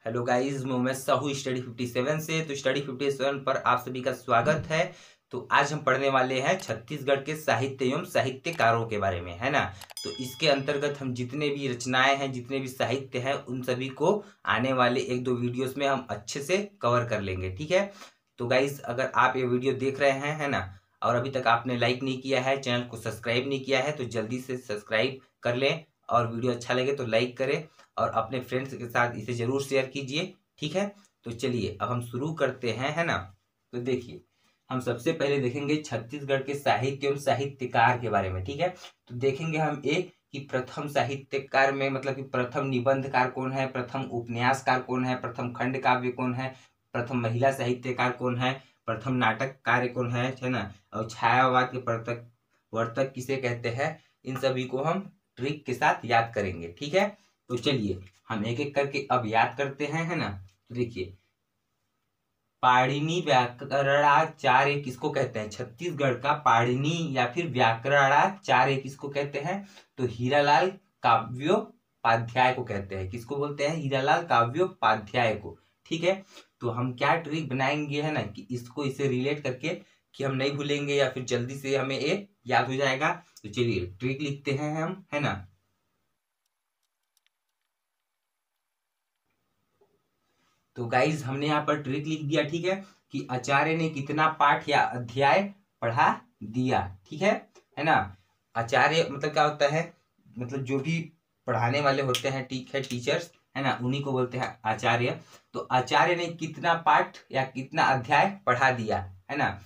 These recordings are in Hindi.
हेलो गाइस, मैं उमेश साहू स्टडी 57 से। तो स्टडी 57 पर आप सभी का स्वागत है। तो आज हम पढ़ने वाले हैं छत्तीसगढ़ के साहित्य एवं साहित्यकारों के बारे में, है ना। तो इसके अंतर्गत हम जितने भी रचनाएं हैं, जितने भी साहित्य हैं, उन सभी को आने वाले एक दो वीडियोस में हम अच्छे से कवर कर लेंगे, ठीक है। तो गाइस, अगर आप ये वीडियो देख रहे हैं, है ना, और अभी तक आपने लाइक नहीं किया है, चैनल को सब्सक्राइब नहीं किया है, तो जल्दी से सब्सक्राइब कर लें। और वीडियो अच्छा लगे तो लाइक करें और अपने फ्रेंड्स के साथ इसे जरूर शेयर कीजिए, ठीक है। तो चलिए अब हम शुरू करते हैं, है ना। तो देखिए, हम सबसे पहले देखेंगे छत्तीसगढ़ के साहित्य एवं साहित्यकार के बारे में, ठीक है। तो देखेंगे हम एक कि प्रथम साहित्यकार में मतलब कि प्रथम निबंधकार कौन है, प्रथम उपन्यासकार कौन है, प्रथम खंड काव्य कौन है, प्रथम महिला साहित्यकार कौन है, प्रथम नाटक कार्य कौन है ना, और छायावाद के प्रवर्तक किसे कहते हैं। इन सभी को हम ट्रिक के साथ याद करेंगे, ठीक है। तो चलिए हम एक एक करके अब याद करते हैं, है ना। तो देखिए, पाणिनि व्याकरणाचार्य किसको कहते हैं। छत्तीसगढ़ का पाणिनि या फिर व्याकरणाचार्य किसको कहते हैं। तो हीरालाल काव्योपाध्याय को कहते हैं। किसको बोलते हैं? हीरालाल काव्योपाध्याय को, ठीक है। तो हम क्या ट्रिक बनाएंगे, है ना, कि इसको इसे रिलेट करके कि हम नहीं भूलेंगे या फिर जल्दी से हमें ये याद हो जाएगा। तो चलिए ट्रिक लिखते हैं हम, है ना। तो गाइज हमने यहाँ पर ट्रिक लिख दिया, ठीक है, कि आचार्य ने कितना पाठ या अध्याय पढ़ा दिया, ठीक है ना। आचार्य मतलब क्या होता है, मतलब जो भी पढ़ाने वाले होते हैं, ठीक है, टीचर्स, है ना, उन्हीं को बोलते हैं आचार्य। तो आचार्य ने कितना पाठ या कितना अध्याय पढ़ा दिया, है ना।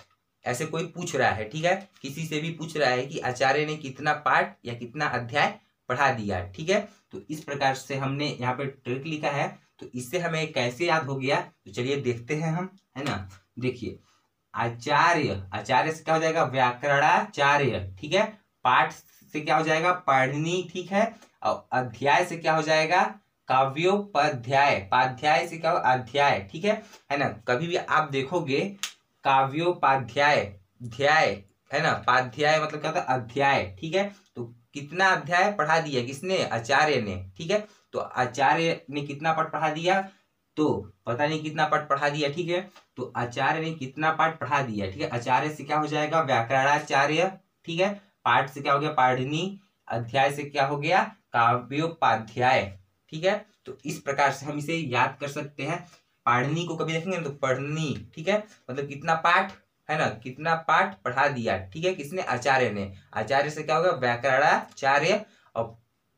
ऐसे कोई पूछ रहा है, ठीक है, किसी से भी पूछ रहा है कि आचार्य ने कितना पाठ या कितना अध्याय पढ़ा दिया, ठीक है। तो इस प्रकार से हमने यहाँ पे ट्रिक लिखा है। तो इससे हमें कैसे याद हो गया, तो चलिए देखते हैं हम, है ना। देखिए, आचार्य, आचार्य से क्या हो जाएगा? व्याकरणाचार्य, ठीक है। पाठ से क्या हो जाएगा? पाणिनि, ठीक है। और अध्याय से क्या हो जाएगा? काव्योपाध्याय। पाध्याय से क्या हो? अध्याय, ठीक है ना। कभी भी आप देखोगे काव्योपाध्याय, अध्याय, है ना, पाध्याय मतलब क्या होता है? अध्याय, ठीक है। तो कितना अध्याय पढ़ा दिया किसने? आचार्य ने, ठीक है। तो आचार्य ने कितना पाठ पढ़ा दिया? तो पता नहीं कितना पाठ पढ़ा दिया, ठीक है। तो आचार्य ने कितना पाठ पढ़ा दिया, ठीक है। आचार्य से क्या हो जाएगा? व्याकरणाचार्य, ठीक है। पाठ से क्या हो गया? पाणिनि। अध्याय से क्या हो गया? काव्योपाध्याय, ठीक है। तो इस प्रकार से हम इसे याद कर सकते हैं। पाणिनि को कभी देखेंगे तो पढ़नी, ठीक है, मतलब कितना पाठ, है ना, कितना पाठ पढ़ा दिया, ठीक है, किसने? आचार्य ने। आचार्य से क्या हो गया? व्याकरणाचार्य। और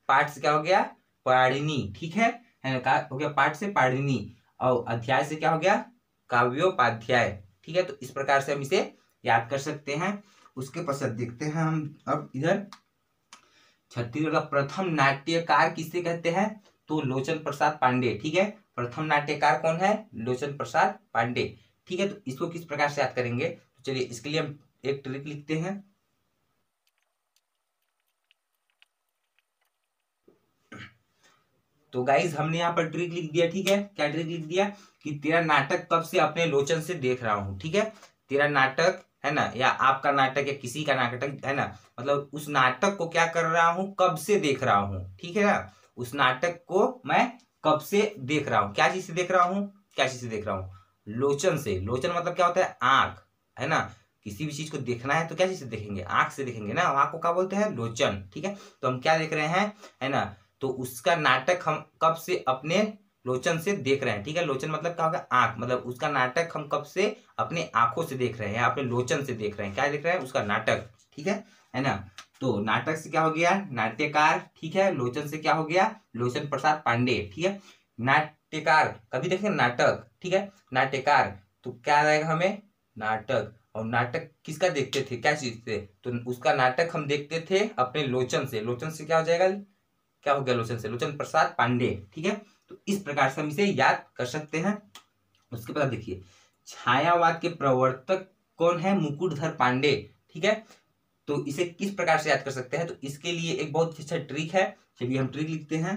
पाठ से क्या हो गया? पाणिनि, ठीक है ना, का हो गया पाठ से पाणिनि। और अध्याय से क्या हो गया? काव्योपाध्याय, ठीक है। तो इस प्रकार से हम इसे याद कर सकते हैं। उसके पश्चात देखते हैं हम अब इधर, छत्तीसगढ़ का प्रथम नाट्यकार किसे कहते हैं? तो लोचन प्रसाद पांडे, ठीक है। प्रथम नाट्यकार कौन है? लोचन प्रसाद पांडे, ठीक है। तो इसको किस प्रकार से याद करेंगे, तो चलिए इसके लिए हम एक ट्रिक लिखते हैं। तो गाइज हमने यहाँ पर ट्रिक लिख दिया, ठीक है। क्या ट्रिक लिख दिया? कि तेरा नाटक कब से अपने लोचन से देख रहा हूं, ठीक है। तेरा नाटक, है ना, या आपका नाटक या किसी का नाटक, है ना, मतलब उस नाटक को क्या कर रहा हूं? कब से देख रहा हूं, ठीक है ना। उस नाटक को मैं कब से देख रहा हूं? क्या चीज से देख रहा हूं? क्या चीज से देख रहा हूं? लोचन से। लोचन मतलब क्या होता है? आंख, है ना। किसी भी चीज को देखना है तो क्या चीज से देखेंगे? आंख से देखेंगे ना। आंख को क्या बोलते हैं? लोचन, ठीक है। तो हम क्या देख रहे हैं, है ना, तो उसका नाटक हम कब से अपने लोचन से देख रहे हैं, ठीक है। लोचन मतलब क्या होगा? आंख, मतलब उसका नाटक हम कब से अपने आंखों से देख रहे हैं, अपने लोचन से देख रहे हैं। क्या देख रहे हैं? उसका नाटक, ठीक है ना। तो नाटक से क्या हो गया? नाट्यकार, ठीक है। लोचन से क्या हो गया? लोचन प्रसाद पांडे, ठीक है। नाट्यकार कभी देखें नाटक, ठीक है। नाट्यकार तो क्या आएगा हमें? नाटक। और नाटक किसका देखते थे? क्या चीज से? तो उसका नाटक हम देखते थे अपने लोचन से। लोचन से क्या हो जाएगा? क्या हो गया? लोचन से। लोचन प्रसाद पांडे, ठीक है। तो इस प्रकार से हम इसे याद कर सकते हैं। उसके बाद देखिए, छायावाद के प्रवर्तक कौन है? मुकुटधर पांडे, ठीक है। तो इसे किस प्रकार से याद कर सकते हैं, तो इसके लिए एक बहुत अच्छा ट्रिक है। चलिए हम ट्रिक लिखते हैं।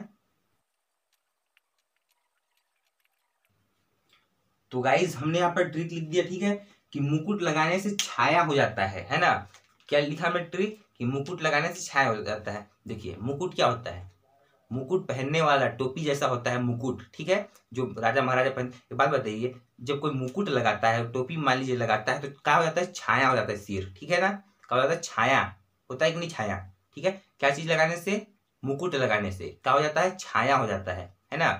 तो गाइज हमने यहाँ पर ट्रिक लिख दिया, ठीक है, कि मुकुट लगाने से छाया हो जाता है ना। क्या लिखा मैं ट्रिक? कि मुकुट लगाने से छाया हो जाता है। देखिए मुकुट क्या होता है? मुकुट पहनने वाला, टोपी जैसा होता है मुकुट, ठीक है, जो राजा महाराजा पहन। एक बात बताइए, जब कोई मुकुट लगाता है, टोपी मान लीजिए लगाता है, तो क्या हो जाता है, छाया हो जाता है सिर, ठीक है ना, क्या हो जाता है, छाया होता है कि नहीं, छाया, ठीक है। क्या चीज लगाने से, मुकुट लगाने से क्या हो जाता है, छाया हो जाता है ना,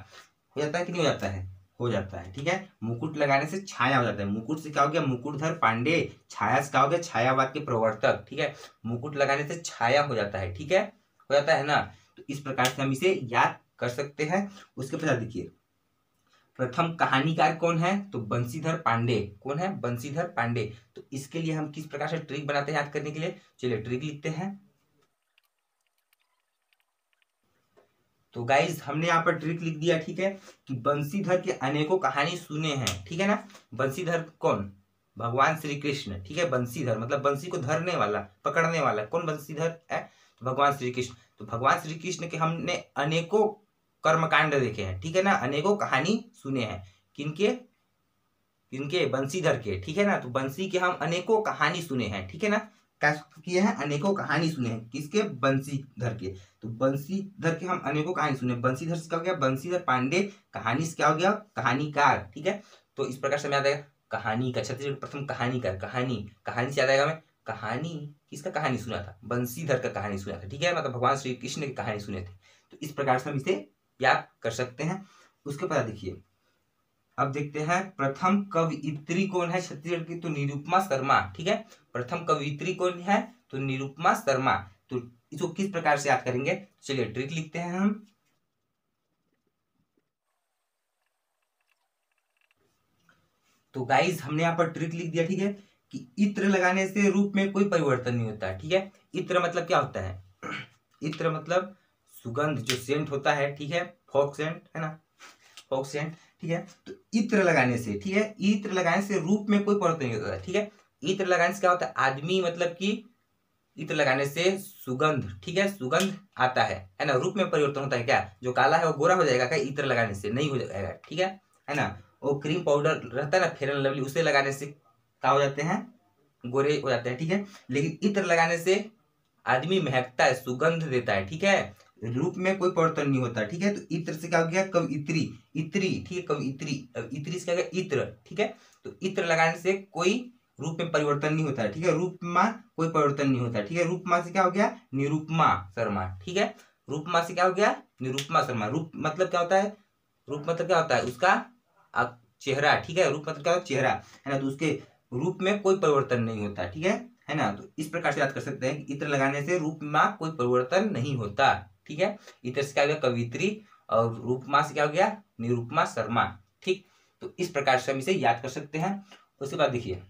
हो जाता है कि नहीं हो जाता है, हो जाता है, ठीक है। मुकुट लगाने से छाया हो जाता है। मुकुट से क्या हो गया, मुकुटधर पांडे, छाया से क्या हो गया, छायावाद के प्रवर्तक, ठीक है। मुकुट लगाने से छाया हो जाता है, ठीक है, हो जाता है ना। तो इस प्रकार से हम इसे याद कर सकते हैं। उसके पश्चात देखिए, प्रथम कहानीकार कौन है, तो बंशीधर पांडे। कौन है, बंशीधर पांडे। तो इसके लिए हम किस प्रकार से ट्रिक बनाते हैं याद करने के लिए, चलिए ट्रिक लिखते हैं। तो गाइज हमने यहाँ पर ट्रिक लिख दिया, ठीक है, कि बंशीधर के अनेकों कहानी सुने हैं, ठीक है ना। बंशीधर कौन, भगवान श्री कृष्ण, ठीक है। बंशीधर मतलब बंशी को धरने वाला, पकड़ने वाला, कौन बंशीधर है, तो भगवान श्री कृष्ण। तो भगवान श्री कृष्ण के हमने अनेकों कर्मकांड देखे हैं, ठीक है ना, अनेकों कहानी सुने हैं, किनके, किनके, बंशीधर के, ठीक है ना। तो बंशी के हम अनेकों कहानी सुने हैं, ठीक है ना, क्या किए हैं, अनेकों कहानी सुने हैं, किसके, बंशीधर के। तो बंशीधर के हम अनेकों कहानी सुने, बंशीधर से क्या हो गया, बंशीधर पांडे, कहानी से क्या हो गया, कहानीकार, ठीक है। तो इस प्रकार से हमें याद आएगा कहानी का, छत्तीसगढ़ प्रथम कहानीकार, कहानी, कहानी से याद आएगा हमें, कहानी किसका कहानी सुना था, बंशीधर का कहानी सुना था, ठीक है, मतलब भगवान श्री कृष्ण की कहानी सुने थे। तो इस प्रकार से हम इसे याद कर सकते हैं। उसके बाद देखिए, अब देखते हैं प्रथम कवयित्री कौन है छत्तीसगढ़ की, तो निरुपमा शर्मा, ठीक है। प्रथम कवयित्री कौन है, तो निरुपमा शर्मा। तो इसको किस प्रकार से याद करेंगे, चलिए ट्रिक लिखते हैं हम। तो गाइज हमने यहाँ पर ट्रिक लिख दिया, ठीक है, कि इत्र लगाने से रूप में कोई परिवर्तन नहीं होता, ठीक है। इत्र मतलब क्या होता है, इत्र मतलब सुगंध, जो सेंट होता है, ठीक है, फॉग सेंट है ना, फॉग सेंट, ठीक है। तो इत्र लगाने से, ठीक है, इत्र लगाने से रूप में कोई परिवर्तन नहीं होता है, ठीक है। इत्र लगाने से क्या होता है, आदमी मतलब कि इत्र लगाने से सुगंध, ठीक है, सुगंध आता है ना। रूप में परिवर्तन होता है क्या, जो काला है वो गोरा हो जाएगा क्या, इत्र लगाने से नहीं हो जाएगा, ठीक है ना। वो क्रीम पाउडर रहता है ना, फेयर एंड लवली, उसे लगाने से क्या हो जाते हैं, गोरे हो जाते हैं, ठीक है। लेकिन इत्र लगाने से आदमी महकता है, सुगंध देता है, ठीक है, रूप में कोई परिवर्तन नहीं होता, ठीक है। तो इत्र से क्या हो गया, कवयित्री, इत्री, ठीक है, कवयित्री, इत्री से क्या हो गया, इत्र, ठीक है। तो इत्र लगाने से कोई रूप में परिवर्तन नहीं होता है, ठीक है, रूपमा कोई परिवर्तन नहीं होता है, ठीक है। रूपमा से क्या हो गया, निरुपमा शर्मा, ठीक है। रूपमा से क्या हो गया, निरुपमा शर्मा। रूप मतलब क्या होता है, रूप मतलब क्या होता है, उसका चेहरा, ठीक है, रूप मतलब क्या होता है, चेहरा, है ना। तो उसके रूप में कोई परिवर्तन नहीं होता, ठीक है ना। तो इस प्रकार से याद कर सकते हैं कि इत्र लगाने से रूपमा कोई परिवर्तन नहीं होता, ठीक है। इत्र से क्या हो गया, कवित्री, और रूपमा से क्या हो गया, निरुपमा शर्मा, ठीक। तो इस प्रकार से हम इसे याद कर सकते हैं। उसके बाद देखिए,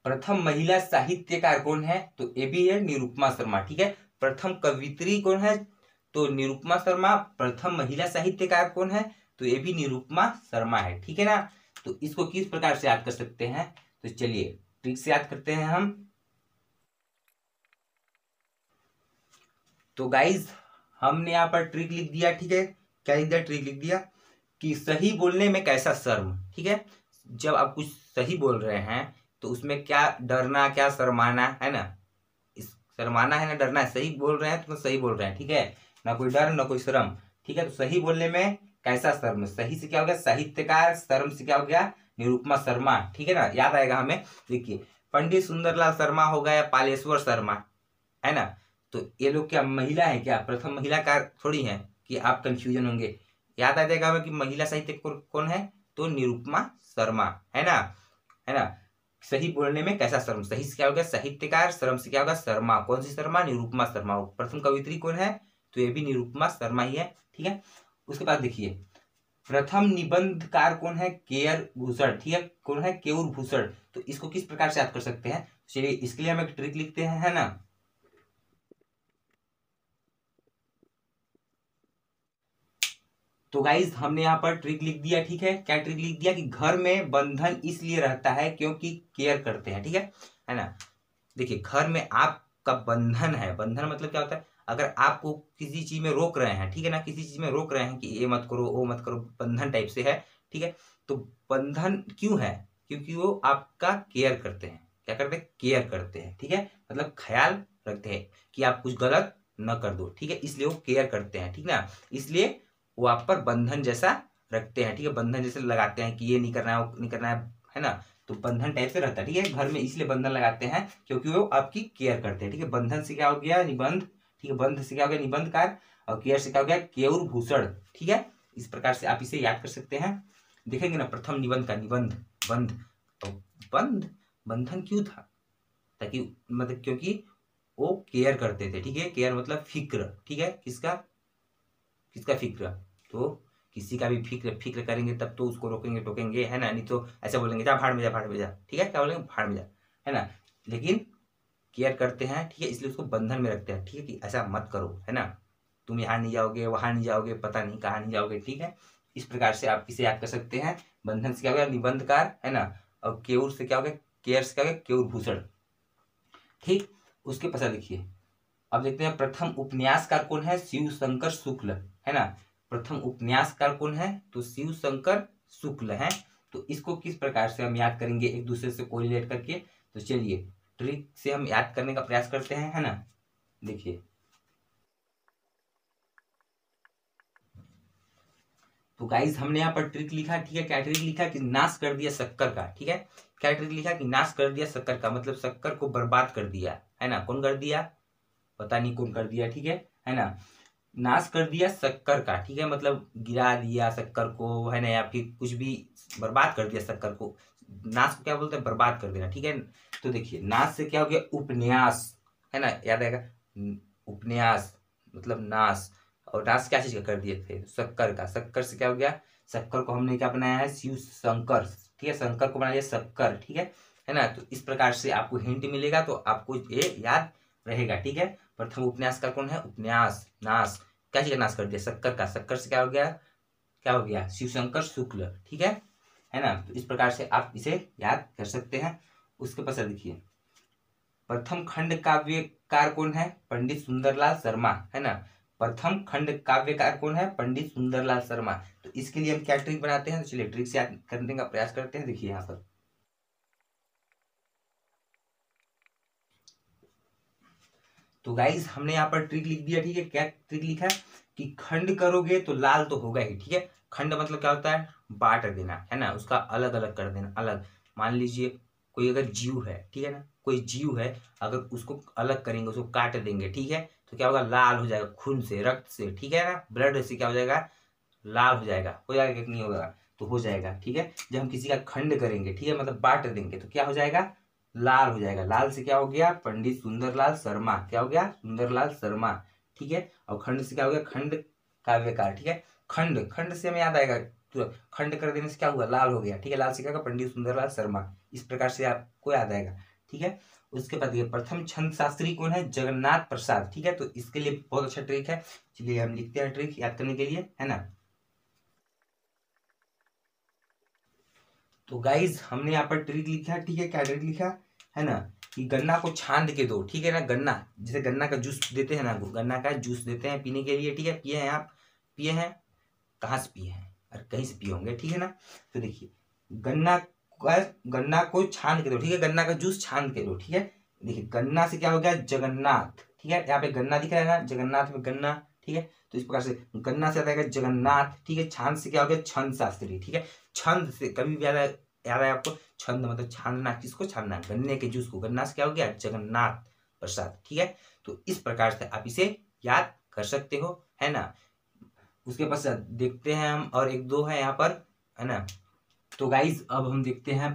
प्रथम महिला साहित्यकार कौन है, तो ये भी है निरुपमा शर्मा, ठीक है। प्रथम कवित्री कौन है, तो निरुपमा शर्मा। प्रथम महिला साहित्यकार कौन है, तो ये भी निरुपमा शर्मा है, ठीक है ना। तो इसको किस प्रकार से याद कर सकते हैं, तो चलिए ट्रिक से याद करते हैं हम। तो गाइज हमने यहाँ पर ट्रिक लिख दिया, ठीक है, क्या लिख दिया, ट्रिक लिख दिया कि सही बोलने में कैसा शर्म, ठीक है। जब आप कुछ सही बोल रहे हैं तो उसमें क्या डरना, क्या शर्माना, है ना, इस शर्माना है ना डरना है, सही बोल रहे हैं तो सही बोल रहे हैं, ठीक है, ना कोई डर ना कोई शर्म, ठीक है। तो सही बोलने में कैसा शर्म, सही से क्या हो गया, साहित्यकार, शर्म से क्या हो गया, निरुपमा शर्मा, ठीक है ना, याद आएगा हमें। देखिए, पंडित सुंदरलाल शर्मा हो गया या पालेश्वर शर्मा, है ना। तो ये लोग क्या महिला है क्या, प्रथम महिला कार थोड़ी है कि आप कंफ्यूजन होंगे। याद आ जाएगा हमें कि महिला साहित्य कौन है, तो निरुपमा शर्मा, है ना, है ना। सही बोलने में कैसा शर्म, सही से क्या होगा, साहित्यकार, शर्म से क्या होगा, शर्मा, कौन सी शर्मा, निरुपमा शर्मा। प्रथम कवित्री कौन है, तो ये भी निरुपमा शर्मा ही है, ठीक है। उसके बाद देखिए, प्रथम निबंधकार कौन है, केयर भूषण, ठीक है, कौन है, केयूर भूषण। तो इसको किस प्रकार से याद कर सकते हैं, चलिए इसके लिए हम एक ट्रिक लिखते हैं, है ना। तो गाइज हमने यहाँ पर ट्रिक लिख दिया, ठीक है, क्या ट्रिक लिख दिया कि घर में बंधन इसलिए रहता है क्योंकि केयर करते हैं, ठीक है ना। देखिए, घर में आपका बंधन है, बंधन मतलब क्या होता है, अगर आपको किसी चीज में रोक रहे हैं, ठीक है ना, किसी चीज में रोक रहे हैं कि ये मत करो वो मत करो, बंधन टाइप से है, ठीक है। तो बंधन क्यों है, क्योंकि वो आपका केयर करते हैं, क्या करते हैं, केयर करते हैं, ठीक है, मतलब ख्याल रखते हैं कि आप कुछ गलत न कर दो, ठीक है, इसलिए वो केयर करते हैं, ठीक ना, इसलिए वो आप पर बंधन जैसा रखते हैं, ठीक है, बंधन जैसे लगाते हैं कि ये नहीं करना है, वो नहीं करना है ना, तो बंधन टाइप से रहता है, ठीक है, घर में इसलिए बंधन लगाते हैं क्योंकि वो आपकी केयर करते हैं, ठीक है। बंधन से क्या हो गया, निबंध, ठीक है, बंध से क्या हो गया, निबंध कार्य, और केयर से क्या हो गया, केयूर भूषण, ठीक है। इस प्रकार से आप इसे याद कर सकते हैं। देखेंगे ना, प्रथम निबंध का निबंध, बंध, बंध, बंधन क्यों था, ताकि मतलब क्योंकि वो केयर करते थे, ठीक है, केयर मतलब फिक्र, ठीक है, किसका, किसका फिक्र, तो किसी का भी फिक्र, फिक्र करेंगे तब तो उसको रोकेंगे टोकेंगे, है ना, नहीं तो ऐसे बोलेंगे जा भाड़ में जा, भाड़ में जा, ठीक है, क्या बोलेंगे, भाड़ में जा, है ना, लेकिन केयर करते हैं, ठीक है, इसलिए उसको बंधन में रखते हैं, ठीक है, कि ऐसा मत करो, है ना, तुम यहाँ नहीं जाओगे, वहां नहीं जाओगे, पता नहीं कहाँ नहीं जाओगे, ठीक है। इस प्रकार से आप इसे याद कर सकते हैं। बंधन से क्या हो गया, निबंधकार, है ना, और केयूर से क्या हो गया, केयर से क्या हो गया, केयूर भूषण, ठीक। उसके पश्चात देखिए, अब देखते हैं प्रथम उपन्यासकार कौन है, शिव शंकर शुक्ल, है ना, प्रथम उपन्यासकार कौन है, तो शिव शंकर शुक्ल है। तो इसको किस प्रकार से हम याद करेंगे एक दूसरे से कोरिलेट करके, तो चलिए ट्रिक से हम याद करने का प्रयास करते हैं, है ना। देखिए, तो गाइज हमने यहाँ पर ट्रिक लिखा, ठीक है, क्या ट्रिक लिखा कि नाश कर दिया शक्कर का, ठीक है, क्या ट्रिक लिखा कि नाश कर दिया शक्कर का, मतलब शक्कर को बर्बाद कर दिया, है ना, कौन कर दिया, पता नहीं कौन कर दिया, ठीक है ना, नाश कर दिया शक्कर का, ठीक है, मतलब गिरा दिया शक्कर को, है ना, या फिर कुछ भी बर्बाद कर दिया शक्कर को, नाश को क्या बोलते हैं, बर्बाद कर देना, ठीक है। तो देखिए, नाश से क्या हो गया, उपन्यास, है ना, याद आएगा, उपन्यास मतलब नाश, और नाश क्या चीज का कर दिए थे, शक्कर का, शक्कर से क्या हो गया, शक्कर को हमने क्या बनाया है, शिव शंकर, ठीक है, शंकर को बना दिया शक्कर, ठीक है ना। तो इस प्रकार से आपको हिंट मिलेगा, तो आपको ये याद रहेगा, ठीक है। प्रथम उपन्यास का कौन है, उपन्यास, नाश, क्या चीज का नाश कर दिया, शक्कर का, शक्कर से क्या हो गया, क्या हो गया, शिवशंकर शुक्ल, ठीक है ना। तो इस प्रकार से आप इसे याद कर सकते हैं। उसके पश्चात देखिए, प्रथम खंड काव्यकार कौन है, पंडित सुंदरलाल शर्मा, है ना, प्रथम खंड काव्यकार कौन है, पंडित सुंदरलाल शर्मा। तो इसके लिए हम क्या ट्रिक बनाते हैं, तो चलिए ट्रिक से याद करने का प्रयास करते हैं। देखिए यहाँ पर, तो गाइज हमने यहाँ पर ट्रिक लिख दिया, ठीक है, क्या ट्रिक लिखा कि खंड करोगे तो लाल तो होगा ही, ठीक है। खंड मतलब क्या होता है, बांट देना, है ना, उसका अलग अलग कर देना, अलग, मान लीजिए कोई अगर जीव है, ठीक है ना, कोई जीव है, अगर उसको अलग करेंगे, उसको काट देंगे, ठीक है, तो क्या होगा, लाल हो जाएगा, खून से, रक्त से, ठीक है ना, ब्लड से क्या हो जाएगा, लाल हो जाएगा कि नहीं होगा, तो हो जाएगा, ठीक है। जब हम किसी का खंड करेंगे, ठीक है, मतलब बांट देंगे, तो क्या हो जाएगा, लाल हो जाएगा। लाल से क्या हो गया, पंडित सुंदरलाल शर्मा, क्या हो गया, सुंदरलाल शर्मा, ठीक है। और खंड से क्या हो गया, खंड काव्यकार, ठीक है। खंड, खंड से हमें याद आएगा, तो खंड कर देने से क्या हुआ, लाल हो गया, ठीक है, लाल से क्या होगा, पंडित सुंदरलाल शर्मा, इस प्रकार से आपको याद आएगा, ठीक है। उसके बाद ये प्रथम छंद शास्त्री कौन है, जगन्नाथ प्रसाद, ठीक है। तो इसके लिए बहुत अच्छा ट्रिक है, चलिए हम लिखते हैं ट्रिक याद करने के लिए, है ना। तो गाइज हमने यहाँ पर ट्रिक लिखा है, ठीक है, क्या ट्रिक लिखा है ना, कि गन्ना को छान के दो, ठीक है ना, गन्ना, जैसे गन्ना का जूस देते हैं ना, गन्ना का जूस देते हैं पीने के लिए, ठीक है, पिए हैं आप, पिए हैं, कहाँ से पिए हैं, और कहीं से पिए होंगे, ठीक है ना। तो देखिए, गन्ना का, गन्ना को छान के दो, ठीक है, गन्ना का जूस छान के दो, ठीक है। देखिए, गन्ना से क्या हो गया, जगन्नाथ, ठीक है, यहाँ पे गन्ना दिख रहा है ना, जगन्नाथ में गन्ना, ठीक है। तो इस प्रकार से गन्ना से आता है जगन्नाथ, ठीक है, छान से क्या हो गया, छंद शास्त्री, ठीक है। छंद से कभी भी याद है आपको, छंद मतलब छानना, किसको छानना, गन्ने के जूस को, गन्ना से क्या हो गया, जगन्नाथ प्रसाद, ठीक है। तो इस प्रकार से आप इसे याद कर सकते हो, है ना। उसके पश्चात देखते हैं हम, और एक दो है यहाँ पर, है ना। तो गाइज अब हम देखते हैं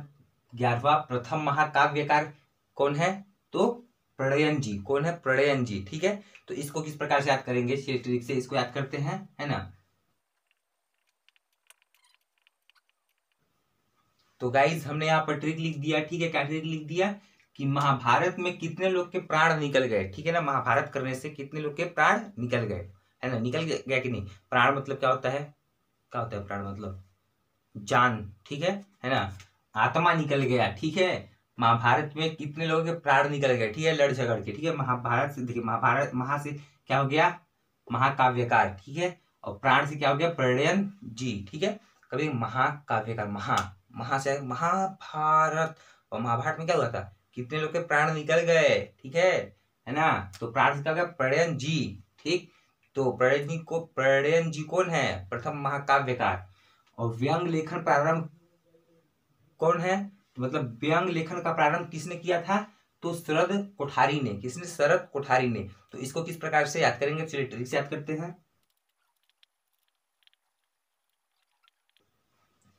11वां, प्रथम महाकाव्यकार कौन है, तो प्रणयन जी, कौन है, प्रणयन जी, ठीक है। तो इसको किस प्रकार से याद करेंगे, इस ट्रिक से इसको याद करते हैं, है ना। तो गाइज हमने यहाँ पर ट्रिक लिख दिया, ठीक है, क्या ट्रिक लिख दिया कि महाभारत में कितने लोग के प्राण निकल गए, ठीक है ना, महाभारत करने से कितने लोग के प्राण निकल गए, है ना, निकल गया कि नहीं। प्राण मतलब क्या होता है, क्या होता है प्राण मतलब, जान, ठीक है ना, आत्मा निकल गया, ठीक है। महाभारत में कितने लोगों के प्राण निकल गए, ठीक है, लड़ झगड़ के, ठीक है। महाभारत से देखिए, महाभारत, महा से क्या हो गया, महाकाव्यकार, ठीक है, और प्राण से क्या हो गया, प्रणयन जी, ठीक है। कभी महाकाव्यकार, महा से महाभारत, और महाभारत में क्या हुआ था, कितने लोग के प्राण निकल गए, ठीक है, है ना। तो प्राण से क्या होगा, प्रणयन जी। ठीक, तो प्रणयन जी कौन है, प्रथम महाकाव्यकार। और व्यंग लेखन प्रारंभ कौन है, तो मतलब व्यंग लेखन का प्रारंभ किसने किया था, तो शरद कोठारी ने। किसने, शरद कोठारी ने। तो इसको किस प्रकार से याद करेंगे, चलिए ट्रिक से याद करते हैं।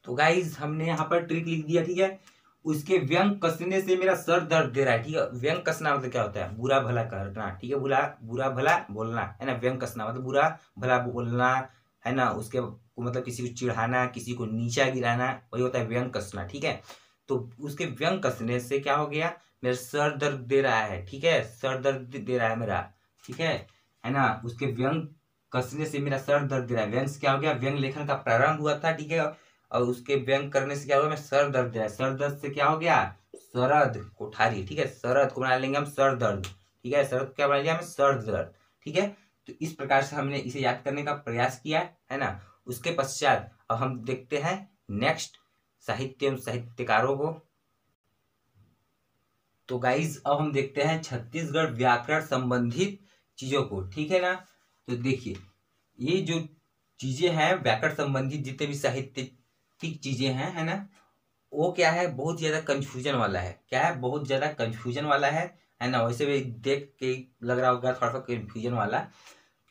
तो गाइज हमने यहाँ पर ट्रिक लिख दिया, ठीक है। उसके व्यंग कसने से मेरा सर दर्द दे रहा है, ठीक है। व्यंग कसना मतलब क्या होता है, बुरा भला करना, ठीक है। बुरा बुरा भला बोलना, है ना। व्यंग कसना मतलब बुरा भला बोलना, है ना। उसके मतलब किसी को चिढ़ाना, किसी को नीचा गिराना, वही होता है व्यंग कसना, ठीक है। तो उसके व्यंग कसने से क्या हो गया, मेरा सर दर्द दे रहा है, ठीक है। सर दर्द दे रहा है मेरा, ठीक है ना। उसके व्यंग कसने से मेरा सर दर्द दे रहा है, व्यंग से क्या हो गया, व्यंग लेखन का प्रारंभ हुआ था, ठीक है। और उसके व्यंग करने से क्या हुआ, मैं सर दर्द दे रहा है। सर दर्द से क्या हो गया, शरद कोठारी, ठीक है। शरद को बना लेंगे हम सर दर्द, ठीक है। शरद क्या बना लिया हमें, सर दर्द, ठीक है। तो इस प्रकार से हमने इसे याद करने का प्रयास किया, है ना। उसके पश्चात अब हम देखते हैं नेक्स्ट साहित्य एवं साहित्यकारों को। तो गाइज अब हम देखते हैं छत्तीसगढ़ व्याकरण संबंधित चीजों को, ठीक है ना। तो देखिए ये जो चीजें हैं व्याकरण संबंधित जितने भी साहित्यिक चीजें हैं, है ना, वो क्या है, बहुत ज्यादा कंफ्यूजन वाला है। क्या है, बहुत ज्यादा कंफ्यूजन वाला है ना। वैसे भी देख के लग रहा होगा थोड़ा सा कंफ्यूजन वाला।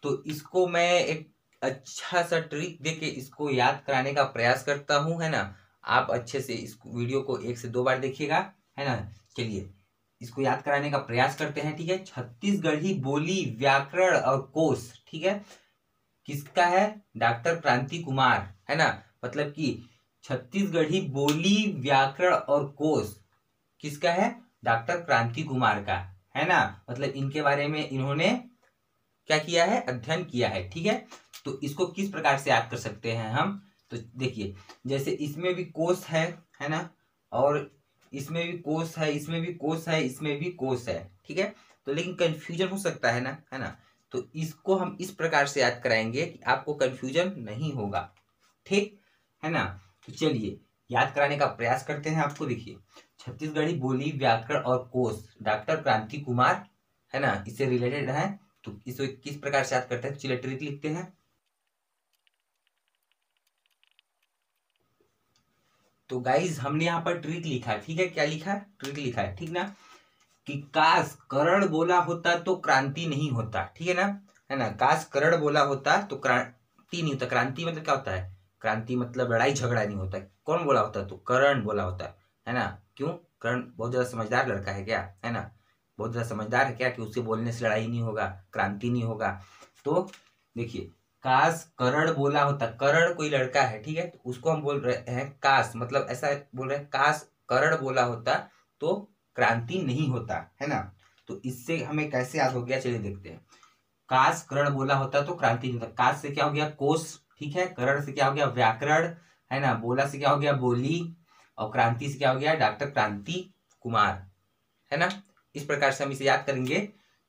तो इसको मैं एक अच्छा सा ट्रिक दे के इसको याद कराने का प्रयास करता हूँ, है ना। आप अच्छे से इस वीडियो को 1 से 2 बार देखिएगा, है ना। चलिए इसको याद कराने का प्रयास करते हैं, ठीक है। छत्तीसगढ़ी बोली व्याकरण और कोश, ठीक है, किसका है, डॉक्टर क्रांति कुमार, है ना। मतलब कि छत्तीसगढ़ी बोली व्याकरण और कोश किसका है, डॉक्टर क्रांति कुमार का, है ना। मतलब इनके बारे में इन्होंने क्या किया है, अध्ययन किया है, ठीक है। तो इसको किस प्रकार से याद कर सकते हैं हम, तो देखिए जैसे इसमें भी कोश है ना। और इसमें भी कोश है, इसमें भी कोश है, इसमें भी कोश है, ठीक है। तो लेकिन कंफ्यूजन हो सकता है ना, है ना। तो इसको हम इस प्रकार से याद कराएंगे कि आपको कंफ्यूजन नहीं होगा, ठीक है ना। तो चलिए याद कराने का प्रयास करते हैं आपको। देखिए छत्तीसगढ़ी बोली व्याकरण और कोश डॉक्टर क्रांति कुमार, है ना, इससे रिलेटेड है। तो इसको किस प्रकार से याद करते हैं, चलिए ट्रिक लिखते हैं। तो गाइज हमने यहाँ पर ट्रिक लिखा है, ठीक है। क्या लिखा है, ट्रिक लिखा है, ठीक ना। कि काश करण बोला होता तो क्रांति नहीं होता, ठीक है ना। काश करण बोला होता तो क्रांति नहीं होता। क्रांति मतलब क्या होता है, क्रांति मतलब लड़ाई झगड़ा नहीं होता। कौन बोला होता, तो करण बोला होता है ना। क्यों, करण बहुत ज्यादा समझदार लड़का है क्या, है ना। बहुत ज्यादा समझदार है क्या, कि उसके बोलने से लड़ाई नहीं होगा, क्रांति नहीं होगा। तो देखिए काश करण बोला होता, करण कोई लड़का है, ठीक है। तो उसको हम बोल रहे हैं काश, मतलब ऐसा बोल रहे हैं, काश करण बोला होता तो क्रांति नहीं होता, है ना। तो इससे हमें कैसे याद हो गया, चलिए देखते हैं। काश करण बोला होता तो क्रांति नहीं होता। काश से क्या हो गया, कोश, ठीक है। करण से क्या हो गया, व्याकरण, है ना। बोला से क्या हो गया, बोली। और क्रांति से क्या हो गया, डॉक्टर क्रांति कुमार, है ना। इस प्रकार से हम इसे याद करेंगे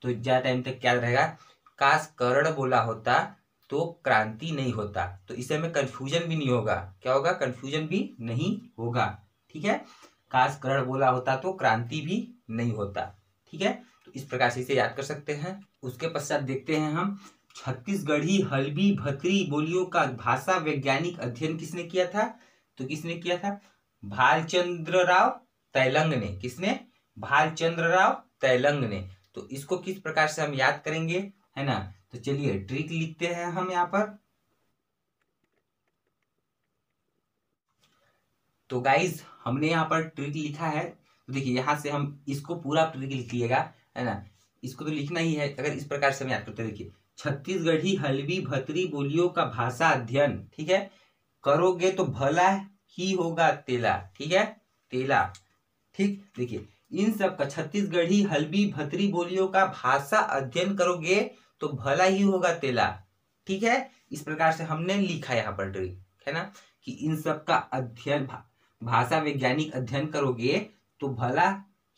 तो ज्यादा टाइम तक याद रहेगा। काश करण बोला होता तो क्रांति नहीं होता, तो इससे हमें कंफ्यूजन भी नहीं होगा। क्या होगा, कंफ्यूजन भी नहीं होगा, ठीक है। काश करण बोला होता तो क्रांति भी नहीं होता, ठीक है। तो इस प्रकार से इसे याद कर सकते हैं। उसके पश्चात देखते हैं हम छत्तीसगढ़ी हल्बी भत्री बोलियों का भाषा वैज्ञानिक अध्ययन किसने किया था, तो किसने किया था, भालचंद्र राव तैलंग ने। किसने, भालचंद्र राव तैलंग ने। तो इसको किस प्रकार से हम याद करेंगे, है ना। तो चलिए ट्रिक लिखते हैं हम यहाँ पर। तो गाइज हमने यहाँ पर ट्रिक लिखा है। तो देखिए यहाँ से हम इसको पूरा ट्रिक लिख लिएगा, है ना। इसको तो लिखना ही है। अगर इस प्रकार से हम याद करते हैं, देखिए छत्तीसगढ़ी हल्बी भत्री बोलियों का भाषा अध्ययन, ठीक है, करोगे तो भला ही होगा तेला, ठीक है, तेला, ठीक। देखिए इन सब का छत्तीसगढ़ी हल्बी भत्री बोलियों का भाषा अध्ययन करोगे तो भला ही होगा तेला, ठीक है। इस प्रकार से हमने लिखा यहाँ पर ट्रिक, है ना, कि इन सब का अध्ययन भाषा वैज्ञानिक अध्ययन करोगे तो भला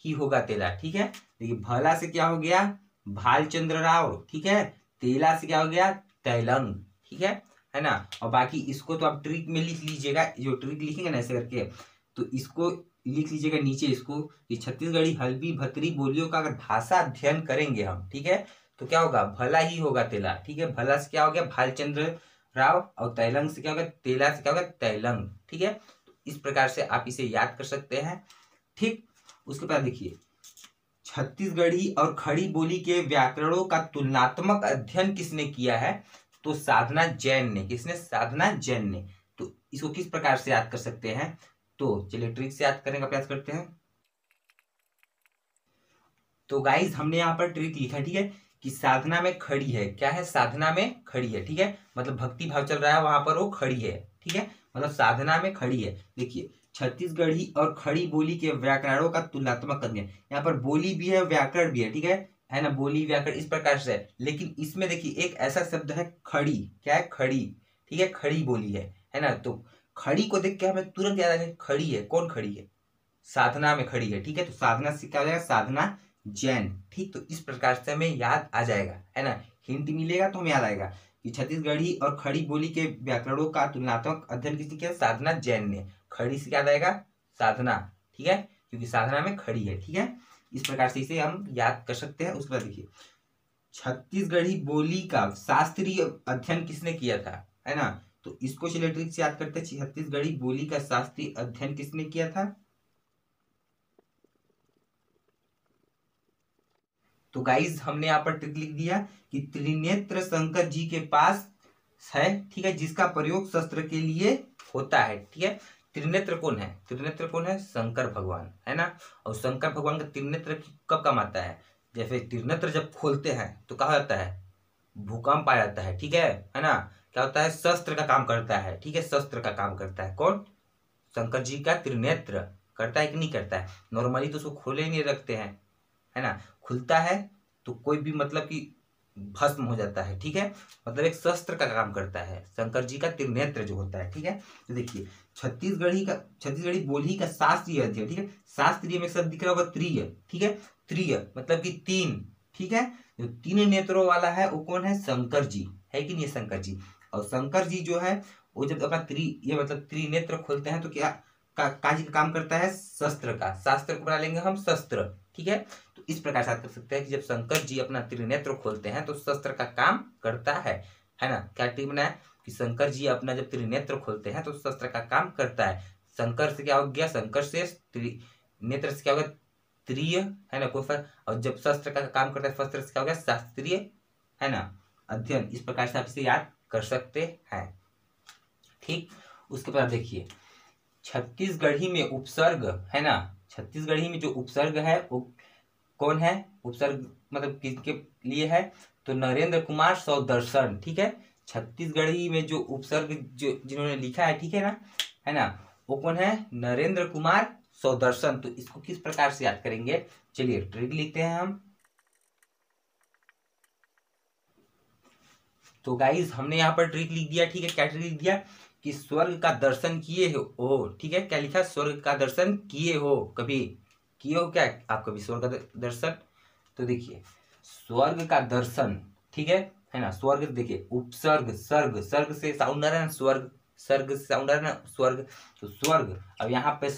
ही होगा तेला, ठीक है। देखिए भला से क्या हो गया, भालचंद्र राव, ठीक है। तेला से क्या हो गया, तैलंग, ठीक है ना। और बाकी इसको तो आप ट्रिक में लिख लीजिएगा, जो ट्रिक लिखेंगे ना ऐसे करके, तो इसको लिख लीजिएगा नीचे इसको कि छत्तीसगढ़ी हल्बी भतरी बोलियों का अगर भाषा अध्ययन करेंगे हम, ठीक है, तो क्या होगा, भला ही होगा तेला, ठीक है। भला से क्या हो गया, भालचंद्र राव, और तैलंग से क्या होगा, तेला से क्या होगा, तैलंग, ठीक है। तो इस प्रकार से आप इसे याद कर सकते हैं, ठीक। उसके बाद देखिए, छत्तीसगढ़ी और खड़ी बोली के व्याकरणों का तुलनात्मक अध्ययन किसने किया है, तो साधना जैन ने। किसने, साधना जैन ने। तो इसको किस प्रकार से याद कर सकते हैं, तो चलिए ट्रिक से याद करने का प्रयास करते हैं। तो गाइज हमने यहाँ पर ट्रिक लिखा, ठीक है, कि साधना में खड़ी है, क्या है, साधना में खड़ी है, ठीक है, मतलब भक्ति भाव चल रहा है वहां पर, वो खड़ी है, ठीक है, मतलब साधना में खड़ी है। देखिए, छत्तीसगढ़ी और खड़ी बोली के व्याकरणों का तुलनात्मक अध्ययन, यहाँ पर बोली भी है, व्याकरण भी है ना, बोली व्याकरण इस प्रकार से है। लेकिन इसमें देखिए एक ऐसा शब्द है खड़ी, क्या है, खड़ी, ठीक है, खड़ी बोली है ना। तो खड़ी को देख के हमें तुरंत याद आ जाए, खड़ी है, कौन खड़ी है, साधना में खड़ी है, ठीक है। तो साधना से क्या हो जाएगा, साधना जैन, ठीक। तो इस प्रकार से हमें याद आ जाएगा, है ना, हिंट मिलेगा तो हमें याद आएगा कि छत्तीसगढ़ी और खड़ी बोली के व्याकरणों का तुलनात्मक अध्ययन किसने किया, साधना जैन ने। खड़ी से क्या याद आएगा, साधना, ठीक है, क्योंकि साधना में खड़ी है, ठीक है। इस प्रकार से इसे हम याद कर सकते हैं। उसके बाद देखिए, छत्तीसगढ़ी बोली का शास्त्रीय अध्ययन किसने किया था, है ना। तो इसको चलिए ट्रिक से याद करते हैं, छत्तीसगढ़ी बोली का शास्त्रीय अध्ययन किसने किया था। तो गाइज हमने यहाँ पर ट्रिक लिख दिया कि त्रिनेत्र शंकर जी के पास है, ठीक है, जिसका प्रयोग शस्त्र के लिए होता है, ठीक है। त्रिनेत्र कौन है, त्रिनेत्र कौन है, शंकर भगवान, है ना। और शंकर भगवान का त्रिनेत्र कब काम आता है, जैसे त्रिनेत्र जब खोलते हैं तो क्या होता है, भूकंप आ जाता है, ठीक है ना। क्या होता है, शस्त्र का काम करता है, ठीक है, शस्त्र का काम करता है कौन, शंकर जी का त्रिनेत्र करता है कि नहीं करता है। नॉर्मली तो उसको खोले ही नहीं रखते हैं, है ना, खुलता है तो कोई भी मतलब कि भस्म हो जाता है, ठीक है, मतलब एक शस्त्र का काम करता है शंकर जी का त्रिनेत्र जो होता है, ठीक है। तो देखिए, छत्तीसगढ़ी बोली का शास्त्रीय अध्ययन, ठीक है, शास्त्रीय में शब्द दिख रहा होगा त्रिय, ठीक है, त्रिय मतलब कि तीन, ठीक है। जो तीन नेत्रों वाला है वो कौन है, शंकर जी, है कि नहीं, शंकर जी। और शंकर जी जो है वो जब अपना ये मतलब त्रिनेत्र खोलते हैं तो क्या काजी का काम करता है, शस्त्र का, शास्त्र को बना लेंगे हम शस्त्र, ठीक है। तो इस प्रकार से कर सकते हैं कि जब शंकर जी अपना त्रिनेत्र खोलते हैं तो शस्त्र का काम करता है ना। क्या ट्रिक बनाया कि शंकर जी अपना जब त्रिनेत्र खोलते हैं तो शस्त्र का काम करता है। शंकर से क्या हो गया, शंकर से नेत्र से क्या होगा, त्रिय, है ना, कोई फर्क। और जब शस्त्र का काम करता है शस्त्र से क्या हो गया, शास्त्रीय, है ना, अध्ययन। इस प्रकार से आप इसे याद कर सकते हैं, ठीक। उसके बाद देखिए, छत्तीसगढ़ी में उपसर्ग, है ना, छत्तीसगढ़ी में जो उपसर्ग है वो कौन है, उपसर्ग मतलब किसके लिए है, तो नरेंद्र कुमार सौदर्शन, ठीक है। छत्तीसगढ़ी में जो उपसर्ग जो जिन्होंने लिखा है, ठीक है ना, वो कौन है, नरेंद्र कुमार सौदर्शन। तो इसको किस प्रकार से याद करेंगे, चलिए ट्रिक लिखते हैं हम। तो गाइज हमने यहाँ पर ट्रिक लिख दिया, ठीक है। क्या ट्रिक लिख दिया कि स्वर्ग का दर्शन किए हो, ठीक है, क्या लिखा, स्वर्ग का दर्शन किए हो, कभी किए हो क्या आप कभी स्वर्ग का दर्शन। तो देखिए, स्वर्ग का दर्शन, ठीक है ना, स्वर्ग देखिए, उपसर्ग सर्ग, सर्ग से साउंड आ रहा है ना, स्वर्ग, सर्ग से साउंड आ रहा है ना, स्वर्ग, तो स्वर्ग। अब यहाँ पे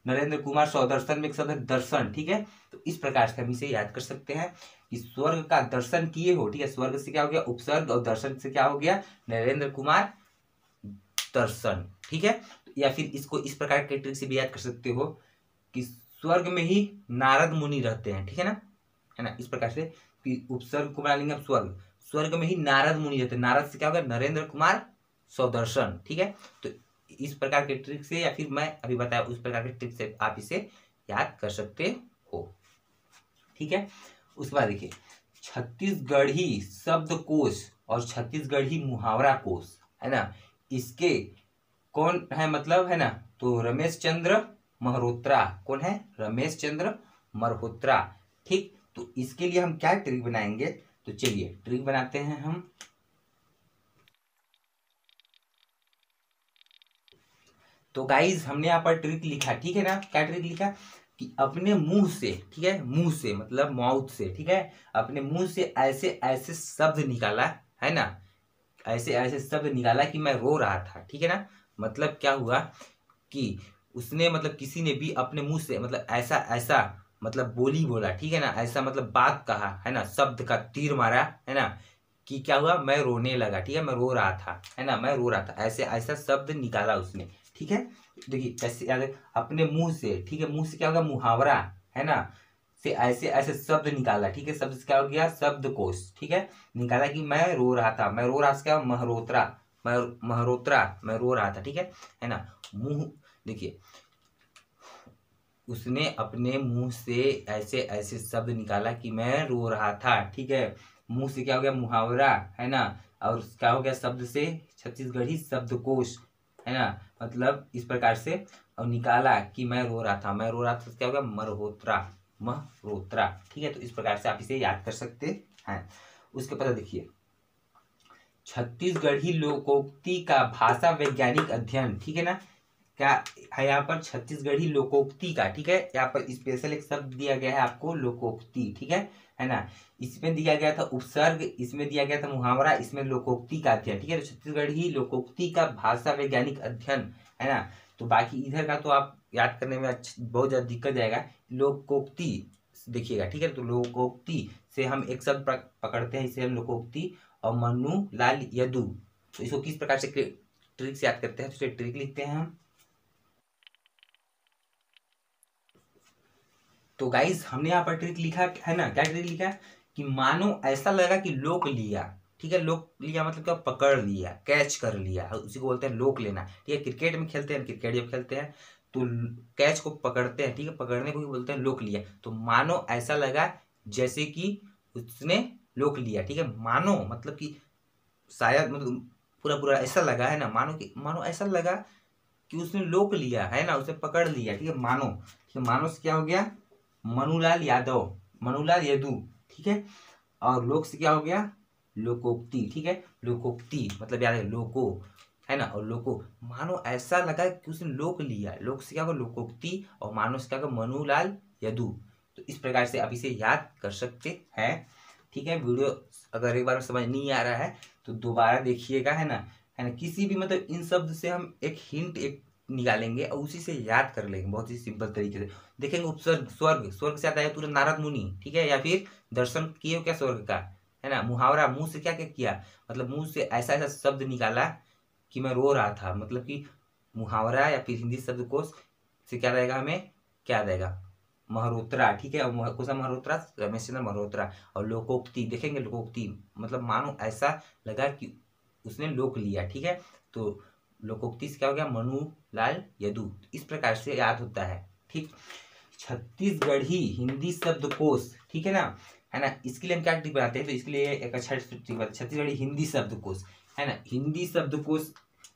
नरेंद्र कुमार सौदर्शन में एक शब्द है दर्शन, ठीक है। तो इस प्रकार से हम इसे याद कर सकते हैं कि स्वर्ग का दर्शन किए हो, ठीक है, स्वर्ग से क्या हो गया उपसर्ग, और दर्शन से क्या हो गया नरेंद्र कुमार दर्शन, ठीक है। या फिर इसको इस प्रकार के ट्रिक से भी याद कर सकते हो कि स्वर्ग में ही नारद मुनि रहते हैं, ठीक है ना, इस प्रकार से कि उपसर्ग को बना लेंगे अब स्वर्ग, स्वर्ग में ही नारद मुनि रहते हैं, नारद से क्या होगा नरेंद्र कुमार सौदर्शन, ठीक है। तो इस प्रकार के ट्रिक से या फिर मैं अभी बताया उस प्रकार के ट्रिक से आप इसे याद कर सकते हो, ठीक है। उसके बाद देखिए, छत्तीसगढ़ी शब्दकोश और छत्तीसगढ़ी मुहावरा कोश, है ना, इसके कौन है मतलब, है ना, तो रमेश चंद्र मल्होत्रा, कौन है, रमेश चंद्र मल्होत्रा, ठीक। तो इसके लिए हम क्या ट्रिक बनाएंगे, तो चलिए ट्रिक बनाते हैं हम। तो गाइज हमने यहाँ पर ट्रिक लिखा, ठीक है ना, क्या ट्रिक लिखा कि अपने मुंह से, ठीक है, मुंह से मतलब माउथ से, ठीक है, अपने मुंह से ऐसे ऐसे शब्द निकाला, है ना, ऐसे ऐसे शब्द निकाला कि मैं रो रहा था, ठीक है ना। मतलब क्या हुआ कि उसने मतलब किसी ने भी अपने मुंह से मतलब ऐसा ऐसा मतलब बोली बोला, ठीक है ना, ऐसा मतलब बात कहा है ना, शब्द का तीर मारा है ना, कि क्या हुआ, मैं रोने लगा, ठीक है, मैं रो रहा था, है ना, मैं रो रहा था, ऐसे ऐसा शब्द निकाला उसने, ठीक है। देखिए कैसे याद है, अपने मुंह से, ठीक है, मुंह से क्या होगा, मुहावरा, है ना, से ऐसे ऐसे शब्द निकाला, ठीक है, शब्द से क्या हो गया, शब्दकोश, ठीक है, निकाला कि मैं रो रहा था, मैं रो रहा था, क्या महरोत्रा, मैं महरोत्रा, मैं रो रहा था, ठीक है ना, मुंह, देखिए उसने अपने मुंह से ऐसे ऐसे शब्द निकाला कि मैं रो रहा था, ठीक है, मुंह से क्या हो गया, मुहावरा, है ना, और क्या हो गया, शब्द से छत्तीसगढ़ी शब्दकोश, है ना, मतलब इस प्रकार से, और निकाला कि मैं रो रहा था, मैं रो रहा था, तो क्या हो गया, मरहोत्रा, महरोत्रा, ठीक है। तो इस प्रकार से आप इसे याद कर सकते हैं। उसके बाद देखिए, छत्तीसगढ़ी लोकोक्ति का भाषा वैज्ञानिक अध्ययन, ठीक है ना, क्या है यहाँ पर, छत्तीसगढ़ी लोकोक्ति का, ठीक है, यहाँ पर स्पेशल एक शब्द दिया गया है आपको, लोकोक्ति, ठीक है ना, इसमें दिया गया था उपसर्ग, इसमें दिया गया था मुहावरा, इसमें लोकोक्ति का अध्ययन, ठीक है, तो छत्तीसगढ़ी लोकोक्ति का भाषा वैज्ञानिक अध्ययन, है ना। तो बाकी इधर का तो आप याद करने में बहुत ज्यादा दिक्कत जाएगा, लोकोक्ति देखिएगा, ठीक है, तो लोकोक्ति से हम एक शब्द पकड़ते हैं, इसे हम लोकोक्ति, और मनु लाल यदु, तो इसको किस प्रकार से ट्रिक से याद करते हैं, तो इसे ट्रिक लिखते हैं हम। तो गाइस हमने यहाँ पर ट्रिक लिखा है ना, क्या ट्रिक लिखा, कि मानो ऐसा लगा कि लोक लिया, ठीक है, लोक लिया मतलब क्या, पकड़ लिया, कैच कर लिया, उसी को बोलते हैं लोक लेना, ठीक है। क्रिकेट में खेलते हैं, क्रिकेट जब खेलते हैं तो कैच को पकड़ते हैं, ठीक है, पकड़ने को बोलते हैं लोक लिया, तो मानो ऐसा लगा जैसे कि उसने लोक लिया, ठीक है, मानो मतलब कि शायद मतलब पूरा पूरा ऐसा लगा, है ना, मानो कि मानो ऐसा लगा कि उसने लोक लिया, है ना, उसे पकड़ लिया, ठीक है, मानो, ठीक है, मानो से क्या हो गया, मनुलाल यादव, मनुलाल यदु, ठीक है, और लोक से क्या हो गया, लोकोक्ति, ठीक है, लोकोक्ति मतलब याद है लोको, है ना, और लोको, मानो ऐसा लगा कि उसने लोक लिया, लोक से क्या होगा, लोकोक्ति, और मानो से क्या होगा, मनुलाल यदु। तो इस प्रकार से आप इसे याद कर सकते हैं, ठीक है। वीडियो अगर एक बार समझ नहीं आ रहा है तो दोबारा देखिएगा, है ना, किसी भी मतलब इन शब्द से हम एक हिंट एक निकालेंगे और उसी से याद कर लेंगे बहुत ही सिंपल तरीके से। देखेंगे उपसर्ग, स्वर्ग, स्वर्ग से आता है तुरंत नारद मुनि, ठीक है, या फिर दर्शन किए हो क्या स्वर्ग का, है ना, मुहावरा, मुंह से क्या क्या किया, मतलब मुंह से ऐसा ऐसा शब्द निकाला कि मैं रो रहा था, मतलब कि मुहावरा या फिर हिंदी शब्दकोश से क्या रहेगा, हमें क्या रहेगा, महरोत्रा, ठीक है, और कौन सा महरोत्रा, रमेश चंद्र मल्होत्रा। और लोकोक्ति देखेंगे, लोकोक्ति मतलब मानो ऐसा लगा कि उसने लोक लिया, ठीक है, तो लोकोक्ति से क्या हो गया, मनु लाल यदु। इस प्रकार से याद होता है, ठीक। छत्तीसगढ़ी हिंदी शब्दकोश, ठीक है ना, इसके लिए हम क्या ट्रिक बनाते हैं, तो इसके लिए एक अच्छा ट्रिक बनाते, छत्तीसगढ़ी हिंदी शब्दकोश, है ना, हिंदी शब्दकोश,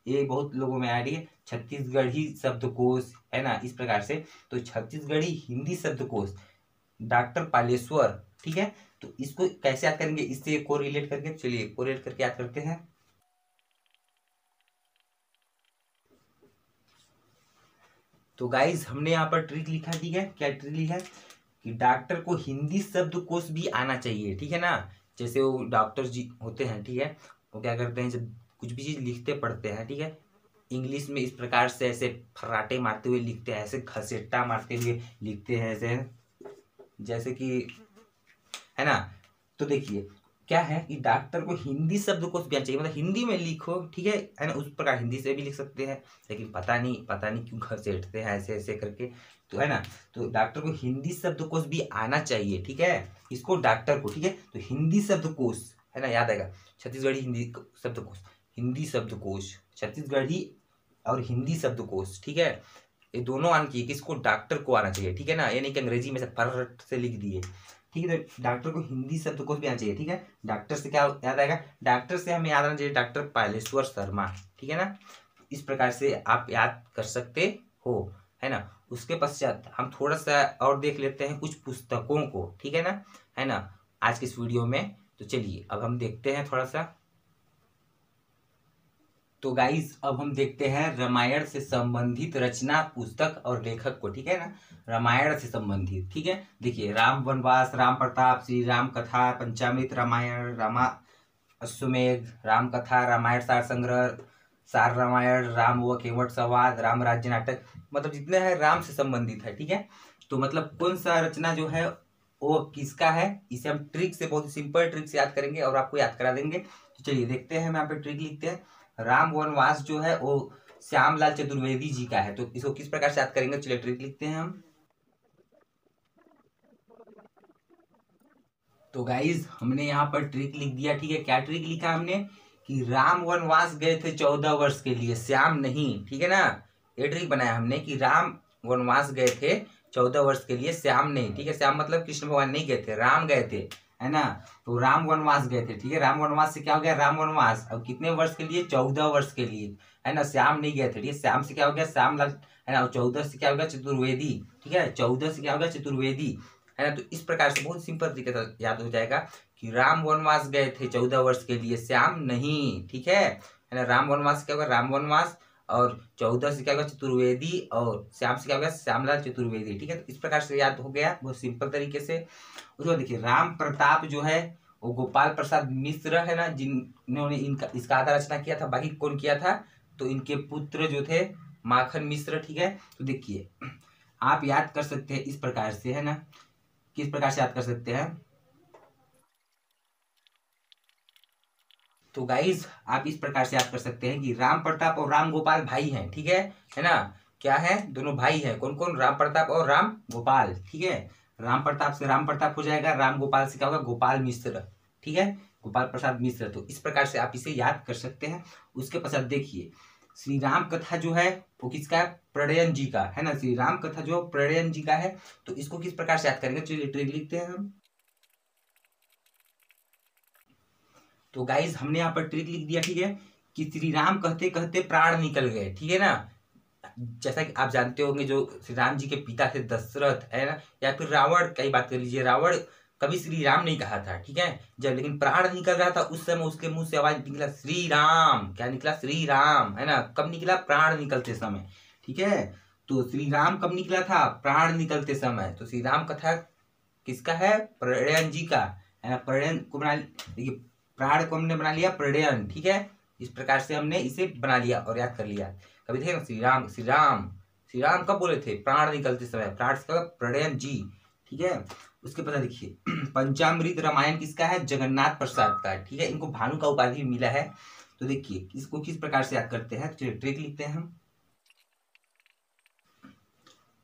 ये बहुत लोगों में आ रही है, छत्तीसगढ़ी शब्दकोश, है ना, इस प्रकार से। तो छत्तीसगढ़ी हिंदी शब्दकोश, डॉक्टर पालेश्वर, ठीक है, तो इसको कैसे याद करेंगे, इससे कोरिलेट करके, चलिए कोरिलेट करके याद करते हैं। तो गाइज हमने यहाँ पर ट्रिक लिखा, ठीक है, क्या ट्रिक लिखा है, कि डॉक्टर को हिंदी शब्दकोश भी आना चाहिए, ठीक है ना। जैसे वो डॉक्टर जी होते हैं, ठीक है, वो क्या करते हैं, जब कुछ भी चीज लिखते पढ़ते हैं, ठीक है, इंग्लिश में इस प्रकार से ऐसे फर्राटे मारते हुए लिखते हैं, ऐसे घसेटा मारते हुए लिखते हैं, ऐसे जैसे कि, है ना। तो देखिए क्या है कि डॉक्टर को हिंदी शब्दकोश भी आना चाहिए, मतलब हिंदी में लिखो, ठीक है ना, उस प्रकार हिंदी से भी लिख सकते हैं, लेकिन पता नहीं क्यों घसेटते हैं ऐसे ऐसे करके, तो है ना। तो डॉक्टर को हिंदी शब्दकोश भी आना चाहिए, ठीक है, इसको डॉक्टर को, ठीक है, तो हिंदी शब्दकोश, है ना, याद आएगा, छत्तीसगढ़ी हिंदी शब्दकोश, हिंदी शब्दकोश, छत्तीसगढ़ी और हिंदी शब्दकोश, ठीक है, ये दोनों आना चाहिए, किसको, डॉक्टर को आना चाहिए, ठीक है ना, ये नहीं कि अंग्रेजी में से फर्रट से लिख दिए, ठीक है। तो डॉक्टर को हिंदी शब्दकोश भी आना चाहिए, ठीक है। डॉक्टर से क्या याद आएगा, डॉक्टर से हमें याद आना चाहिए डॉक्टर पालेश्वर शर्मा, ठीक है ना। इस प्रकार से आप याद कर सकते हो, है ना। उसके पश्चात हम थोड़ा सा और देख लेते हैं कुछ पुस्तकों को, ठीक है ना, आज के इस वीडियो में। तो चलिए अब हम देखते हैं थोड़ा सा। तो गाइस अब हम देखते हैं रामायण से संबंधित रचना, पुस्तक और लेखक को, ठीक है ना, रामायण से संबंधित, ठीक है। देखिए राम वनवास, राम प्रताप, श्री राम कथा, पंचामृत रामायण, रामा अश्वमेध, राम कथा, रामायण सार संग्रह, सार रामायण, राम व केवट संवाद, राम राज्य नाटक, मतलब जितने हैं राम से संबंधित है। ठीक है, तो मतलब कौन सा रचना जो है वो किसका है, इसे हम ट्रिक से, बहुत सिंपल ट्रिक से याद करेंगे और आपको याद करा देंगे। तो चलिए देखते हैं, हम यहाँ पे ट्रिक लिखते हैं। राम वनवास जो है वो श्यामलाल चतुर्वेदी जी का है, तो इसको किस प्रकार से याद करेंगे, चलिए ट्रिक लिखते हैं हम। तो गाइज हमने यहाँ पर ट्रिक लिख दिया। ठीक है, क्या ट्रिक लिखा हमने कि राम वनवास गए थे 14 वर्ष के लिए, श्याम नहीं। ठीक है ना, ये ट्रिक बनाया हमने कि राम वनवास गए थे 14 वर्ष के लिए, श्याम नहीं। ठीक है, श्याम मतलब कृष्ण भगवान नहीं गए थे, राम गए थे, है ना। तो राम वनवास गए थे। ठीक है, राम वनवास से क्या हो गया, राम वनवास। अब कितने वर्ष के लिए, 14 वर्ष के लिए, है ना। श्याम नहीं गए थे। ठीक है, श्याम से क्या हो गया, श्याम लाल, है ना। 14 से क्या हो गया, चतुर्वेदी। ठीक है, 14 से क्या हो गया, चतुर्वेदी, है ना। तो इस प्रकार से बहुत सिंपल तरीके से याद हो जाएगा कि राम वनवास गए थे 14 वर्ष के लिए, श्याम नहीं। ठीक है ना। राम वनवास क्या होगा, राम वनवास, और 14 से क्या होगा, चतुर्वेदी, और श्याम से क्या होगा, श्यामलाल चतुर्वेदी। ठीक है, तो इस प्रकार से याद हो गया बहुत सिंपल तरीके से। उसके बाद देखिए, राम प्रताप जो है वो गोपाल प्रसाद मिश्र, है ना, जिन्होंने इनका इसका आधा रचना किया था। बाकी कौन किया था, तो इनके पुत्र जो थे माखन मिश्र। ठीक है, तो देखिए आप याद कर सकते हैं इस प्रकार से, है ना। किस प्रकार से याद कर सकते हैं, तो गाइज आप इस प्रकार से याद कर सकते हैं कि राम प्रताप और राम गोपाल भाई हैं। ठीक है ना। क्या है, दोनों भाई हैं। कौन कौन, राम प्रताप और राम गोपाल। ठीक है, राम प्रताप से राम प्रताप हो जाएगा, राम गोपाल से क्या होगा, गोपाल मिश्र। ठीक है, गोपाल प्रसाद मिश्र। तो इस प्रकार से आप इसे याद कर सकते हैं। उसके पश्चात देखिए, श्री राम कथा जो है वो किसका है, प्रणयन जी का, है ना। श्री राम कथा जो प्रणयन जी का है, तो इसको किस प्रकार से याद करेंगे, चलिए ट्रिक लिखते हैं हम। तो गाइज हमने यहाँ पर ट्रिक लिख दिया। ठीक है, कि श्री राम कहते कहते प्राण निकल गए। ठीक है ना, जैसा कि आप जानते होंगे जो श्री राम जी के पिता थे दशरथ, है ना, या फिर रावण की बात कर लीजिए, रावण कभी श्री राम नहीं कहा था। ठीक है, जब लेकिन प्राण निकल रहा था उस समय उसके मुंह से आवाज निकला श्री राम। क्या निकला, श्री राम, है ना। कब निकला, प्राण निकलते समय। ठीक है, तो श्री राम कब निकला था, प्राण निकलते समय। तो श्री राम कथा किसका है, प्रणयन जी का, है ना। प्रणयन को बना, देखिए प्राण को हमने बना लिया प्रणयन। ठीक है, इस प्रकार से हमने इसे बना लिया और याद कर लिया। कभी थे ना, श्री राम, श्री राम, श्री राम कब बोले थे, प्राण निकलते समय, प्राण से प्रणयन जी। ठीक है, उसके पता देखिए पंचामृत रामायण किसका है, जगन्नाथ प्रसाद का। ठीक है, इनको भानु का उपाधि मिला है। तो देखिए इसको किस प्रकार से याद करते हैं, चलिए ट्रिक लिखते हैं हम।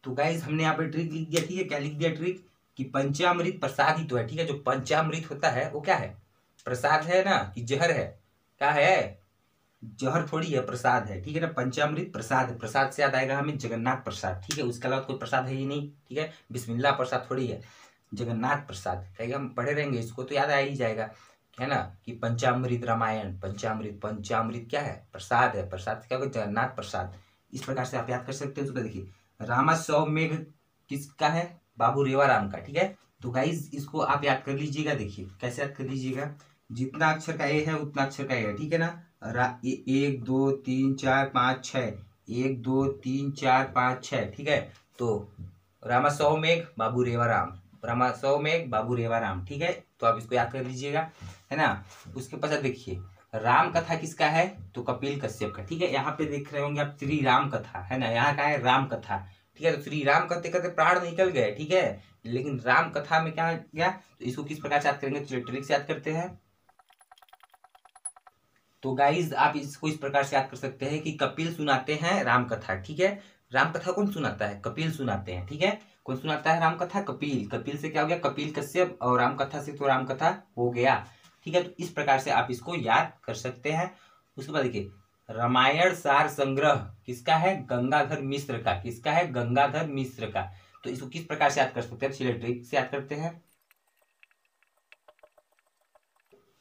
तो गाइज हमने यहाँ पे ट्रिक लिख दिया। ठीक है, क्या लिख दिया ट्रिक, कि पंचामृत प्रसाद ही तो है। ठीक है, जो पंचामृत होता है वो क्या है, प्रसाद है ना, कि जहर है, क्या है, जहर थोड़ी है, प्रसाद है। ठीक है ना, पंचामृत प्रसाद है। प्रसाद से याद आएगा हमें जगन्नाथ प्रसाद। ठीक है, उसके अलावा कोई प्रसाद है ही नहीं। ठीक है, बिस्मिल्लाह प्रसाद थोड़ी है, जगन्नाथ प्रसाद कहेगा, हम पढ़े रहेंगे इसको तो याद आ ही जाएगा, है ना। कि पंचामृत रामायण, पंचामृत, पंचामृत क्या है, प्रसाद है, प्रसाद क्या होगा, जगन्नाथ प्रसाद। इस प्रकार से आप याद कर सकते हो। उसको देखिए, रामा सौ मेघ किसका है, बाबू रेवाराम का। ठीक है, तो गाइज इसको आप याद कर लीजिएगा। देखिए कैसे याद कर लीजिएगा, जितना अक्षर का ए है उतना अक्षर का ए है। ठीक है ना, 1 2 3 4 5 6, 1 2 3 4 5 6। ठीक है, तो रामा सौ मेघ बाबू रेवाराम, रामा सौ मेघ बाबू रेवाराम। ठीक है, तो आप इसको याद कर लीजिएगा, है ना। उसके पश्चात देखिए, राम कथा किसका है, तो कपिल कश्यप का। ठीक है, यहाँ पे देख रहे होंगे आप श्री राम कथा, है ना, यहाँ का है राम कथा। ठीक है, तो श्री राम कहते कहते प्राण निकल गए। ठीक है, लेकिन राम कथा में क्या गया, तो इसको किस प्रकार से याद करेंगे, चलिए ट्रिक से याद करते हैं। तो गाइज आप इसको इस प्रकार से याद कर सकते हैं कि कपिल सुनाते हैं राम कथा। ठीक है, राम कथा कौन सुनाता है, कपिल सुनाते हैं। ठीक है, कौन सुनाता है राम कथा, कपिल। कपिल से क्या हो गया, कपिल कश्यप, और राम कथा से तो राम कथा हो गया। ठीक है, तो इस प्रकार से आप इसको याद कर सकते हैं। उसके बाद देखिए, रामायण सार संग्रह किसका है, गंगाधर मिश्र का। किसका है, गंगाधर मिश्र का। तो इसको किस प्रकार से याद कर सकते हैं, चलिए ट्रिक से याद करते हैं।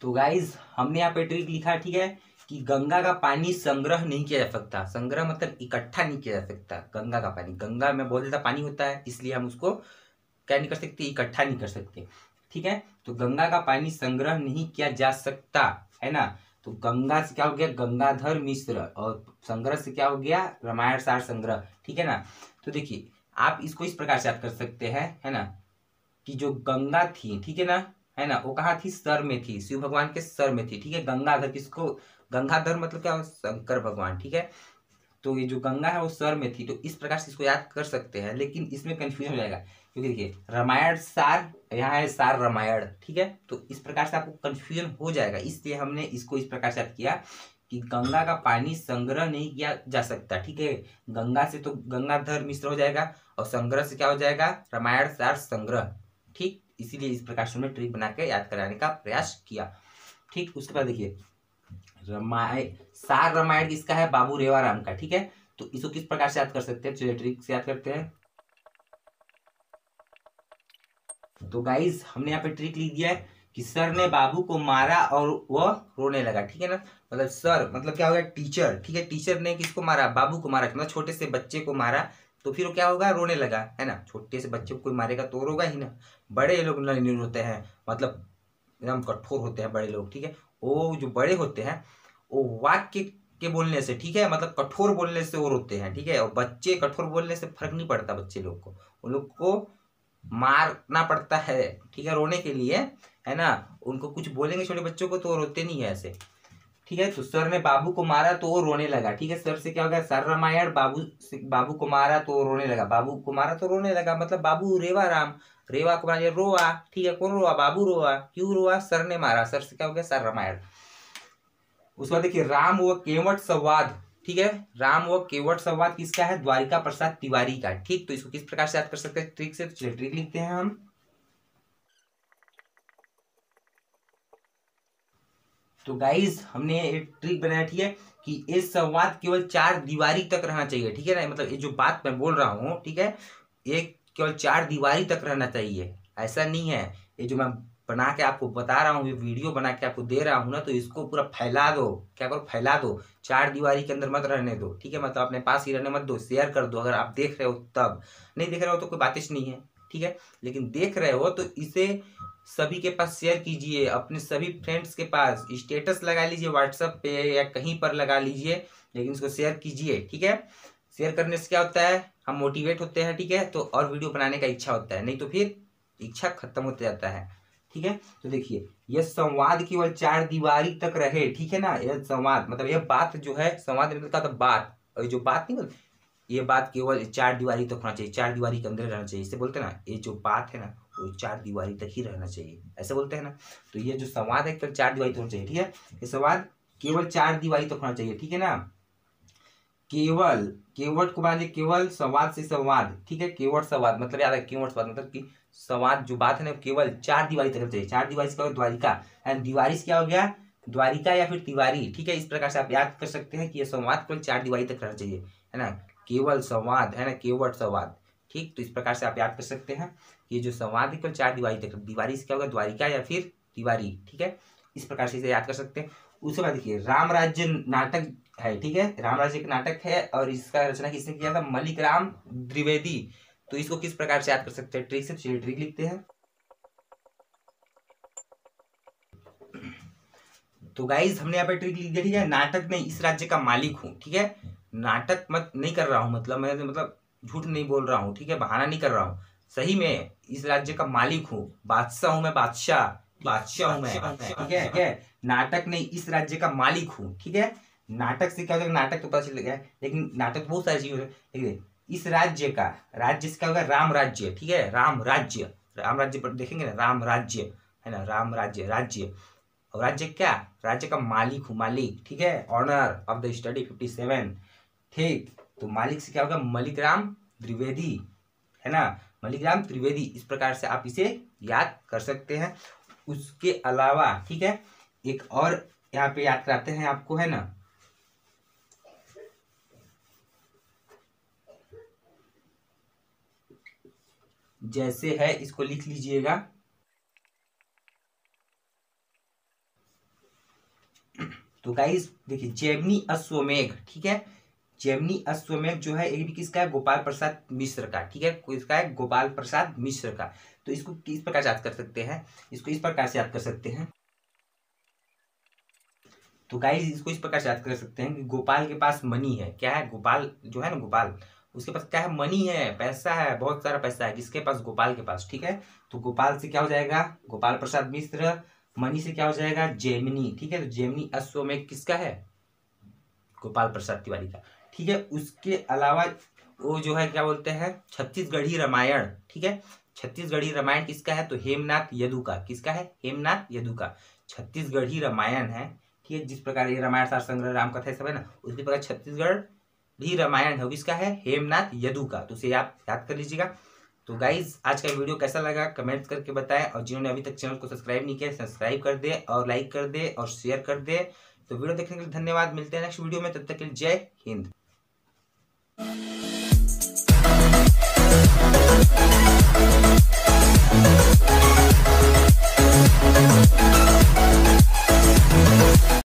तो गाइज हमने यहाँ पे ट्रिक लिखा। ठीक है, कि गंगा का पानी संग्रह नहीं किया जा सकता। संग्रह मतलब इकट्ठा नहीं किया जा सकता। गंगा का पानी, गंगा में बहुत ज्यादा पानी होता है, इसलिए हम उसको क्या नहीं कर सकते, इकट्ठा नहीं कर सकते। ठीक है, तो गंगा का पानी संग्रह नहीं किया जा सकता, है ना। तो गंगा से क्या हो गया, गंगाधर मिश्र, और संग्रह से क्या हो गया, रामायण सार संग्रह। ठीक है ना, तो देखिए आप इसको इस प्रकार से याद कर सकते हैं, है ना, कि जो गंगा थी, ठीक है ना, है ना, वो कहाँ थी, सर में थी, शिव भगवान के सर में थी। ठीक है, गंगाधर किसको गंगाधर मतलब क्या, शंकर भगवान, ठीक है। तो ये जो गंगा है वो सर में थी, तो इस प्रकार से इसको याद कर सकते हैं, लेकिन इसमें कंफ्यूजन हो जाएगा क्योंकि देखिए रामायण सार, यहाँ है सार रामायण, ठीक है। तो इस प्रकार से आपको कंफ्यूजन हो जाएगा, इसलिए हमने इसको इस प्रकार से याद किया कि गंगा का पानी संग्रह नहीं किया जा सकता, ठीक है। गंगा से तो गंगाधर मिश्र हो जाएगा और संग्रह से क्या हो जाएगा, रामायण सार संग्रह, ठीक। इसीलिए इस प्रकार से हमने ट्रिक बना के याद कराने का प्रयास किया, ठीक। उसके बाद देखिए रामायण सार रामायण किसका है, बाबू रेवाराम का, ठीक है। तो इसको किस प्रकार से याद कर सकते हैं, चलिए ट्रिक से याद करते हैं। तो गाइस हमने यहाँ पे ट्रिक लिख दिया है कि सर ने बाबू को मारा और वह रोने लगा, ठीक है ना। मतलब सर मतलब क्या हो गया, टीचर, ठीक है। टीचर ने किसको मारा, बाबू को मारा, मतलब छोटे से बच्चे को मारा, तो फिर वो क्या होगा, रोने लगा, है ना। छोटे से बच्चे को कोई मारेगा तो रोगा ही ना। बड़े लोग नहीं रोते हैं, मतलब एकदम कठोर होते हैं बड़े लोग, ठीक है। वो जो बड़े होते हैं वो वाक्य के बोलने से, ठीक है, मतलब कठोर बोलने से वो रोते हैं, ठीक है। और बच्चे कठोर बोलने से फर्क नहीं पड़ता, बच्चे लोग को, उन लोग को मारना पड़ता है, ठीक है, रोने के लिए, है ना। उनको कुछ बोलेंगे छोटे बच्चों को तो वो रोते नहीं है ऐसे, ठीक है। तो सर ने बाबू को मारा तो वो रोने लगा, ठीक है। सर से क्या हो गया, सर रामायण, बाबू से बाबू को मारा तो वो रोने लगा, बाबू को मारा तो रोने लगा, मतलब बाबू रेवा राम, रेवा को मारा रोआ, ठीक है। कौन रोआ, बाबू रोआ, क्यों रोआ, सर ने मारा, सर से क्या हो गया, सर रामायण। उसके बाद देखिए राम व केवट संवाद, ठीक है। राम व केवट संवाद किसका है, द्वारिका प्रसाद तिवारी का, ठीक। तो इसको किस प्रकार से याद कर सकते हैं, ट्रिक से। तो चलिए ट्रिक लिखते हैं हम। तो गाइज हमने एक ट्रिक बनाया, ठीक है, कि ये संवाद केवल 4 दीवारी तक रहना चाहिए, ठीक है ना। मतलब ये जो बात मैं बोल रहा हूँ, ठीक है, ये केवल 4 दीवारी तक रहना चाहिए, ऐसा नहीं है। ये जो मैं बना के आपको बता रहा हूँ, ये वीडियो बना के आपको दे रहा हूँ ना, तो इसको पूरा फैला दो, क्या करो, फैला दो, 4 दीवारी के अंदर मत रहने दो, ठीक है। मतलब अपने पास ही रहने मत दो, शेयर कर दो, अगर आप देख रहे हो तब, नहीं देख रहे हो तो कोई बात नहीं है, ठीक है। लेकिन देख रहे हो तो इसे सभी के पास शेयर कीजिए, अपने सभी फ्रेंड्स के पास स्टेटस लगा लीजिए, व्हाट्सएप पे या कहीं पर लगा लीजिए, लेकिन इसको शेयर कीजिए, ठीक है। शेयर करने से क्या होता है, हम मोटिवेट होते हैं, ठीक है, तो और वीडियो बनाने का इच्छा होता है, नहीं तो फिर इच्छा खत्म होते जाता है, ठीक है। तो देखिए यह संवाद केवल 4 दीवारी तक रहे, ठीक है ना। यह संवाद मतलब यह बात जो है, संवाद मतलब क्या, बात, और जो बात नहीं मतलब ये बात केवल 4 दीवारी तक होना चाहिए, 4 दीवारी के अंदर रहना चाहिए, इसे बोलते हैं ना, ये जो बात है ना वो 4 दीवारी तक ही रहना चाहिए, ऐसे बोलते हैं ना। तो ये जो संवाद है केवल 4 दीवारी तक होना चाहिए, ठीक है। ये संवाद केवल 4 दीवारी तक होना चाहिए, ठीक है ना। केवल, केवट को मान केवल, संवाद से संवाद, ठीक है। केवट संवाद मतलब याद है, केवट संवाद मतलब कि संवाद जो बात है ना केवल 4 दीवारी तक चाहिए। 4 दीवारी से क्या हो, द्वारिका, एंड दीवारी से क्या हो गया, द्वारिका या फिर तिवारी, ठीक है। इस प्रकार से आप याद कर सकते हैं कि यह संवाद केवल 4 दीवारी तक रहना चाहिए, है ना। केवल संवाद, है ना, केवट संवाद, ठीक। तो इस प्रकार से आप याद कर सकते हैं कि ये जो संवाद है केवल 4 दीवारी तक, दीवारी से क्या होगा, द्वारिका या फिर तिवारी, ठीक है। इस प्रकार से इसे याद कर सकते हैं। उसके बाद देखिए राम राज्य नाटक है, ठीक है। राम राज्य एक नाटक है और इसका रचना किसने किया था, मलिक राम द्विवेदी। तो इसको किस प्रकार से याद कर सकते हैं, ट्रिक से। चलिए ट्रिक लिखते हैं। तो गाइज हमने यहाँ पे ट्रिक लिख दिया, ठीक है। नाटक में इस राज्य का मालिक हूँ, ठीक है। नाटक मत नहीं कर रहा हूँ, मतलब मैं मतलब झूठ नहीं बोल रहा हूँ, ठीक है, बहाना नहीं कर रहा हूँ, सही में इस राज्य का मालिक हूँ, बादशाह हूँ मैं, बादशाह, बादशाह हूँ मैं, ठीक है, ठीक है। नाटक नहीं इस राज्य का मालिक हूँ, ठीक है। नाटक से क्या होगा, नाटक तो पता चल गया, लेकिन नाटक बहुत सारी चीजें, ठीक है। इस राज्य का, राज्य से क्या होगा, राम राज्य, ठीक है, राम राज्य, राम राज्य पर देखेंगे ना, राम राज्य, है ना, राम राज्य, राज्य, और राज्य क्या, राज्य का मालिक हूँ, मालिक, ठीक है। ऑनर ऑफ द स्टडी 57, ठीक। तो मालिक से क्या होगा, मलिक राम द्विवेदी, है ना, मलिक राम त्रिवेदी। इस प्रकार से आप इसे याद कर सकते हैं। उसके अलावा, ठीक है, एक और यहाँ पे याद कराते हैं आपको, है ना। जैसे है इसको लिख लीजिएगा। तो गाइस देखिए जेमिनी अश्वमेघ, ठीक है। जेमिनी अश्वमेघ जो है ये भी किसका है, गोपाल प्रसाद मिश्र का, ठीक है। किसका है, गोपाल प्रसाद मिश्र का। तो इसको किस प्रकार से याद कर सकते हैं, इसको इस प्रकार से याद कर सकते हैं। तो गाइस इसको इस प्रकार से याद कर सकते हैं कि गोपाल के पास मनी है, क्या है, गोपाल जो है ना, गोपाल उसके पास क्या है, मनी है, पैसा है, बहुत सारा पैसा है, किसके पास, गोपाल के पास, ठीक है। तो गोपाल से क्या हो जाएगा, गोपाल प्रसाद मिश्र मनी से क्या हो जाएगा, जेमिनी। ठीक है, तो जेमिनी अश्वमेध किसका है, गोपाल प्रसाद तिवारी का। ठीक है, उसके अलावा वो जो है क्या बोलते हैं, छत्तीसगढ़ी रामायण। ठीक है, छत्तीसगढ़ी रामायण किसका है, तो हेमनाथ यदु का। किसका है, हेमनाथ यदु का छत्तीसगढ़ी रामायण है। ठीक है, जिस प्रकार ये रामायण सार संग्रह राम कथा सब है ना, उसी प्रकार छत्तीसगढ़ी रामायण है, किसका है, हेमनाथ यदु का। तो उसे आप याद कर लीजिएगा। तो गाइज आज का वीडियो कैसा लगा कमेंट करके बताएं, और जिन्होंने अभी तक चैनल को सब्सक्राइब नहीं किया सब्सक्राइब कर दे और लाइक कर दे और शेयर कर दे। तो वीडियो देखने के लिए धन्यवाद, मिलते हैं नेक्स्ट वीडियो में, तब तक के लिए जय हिंद।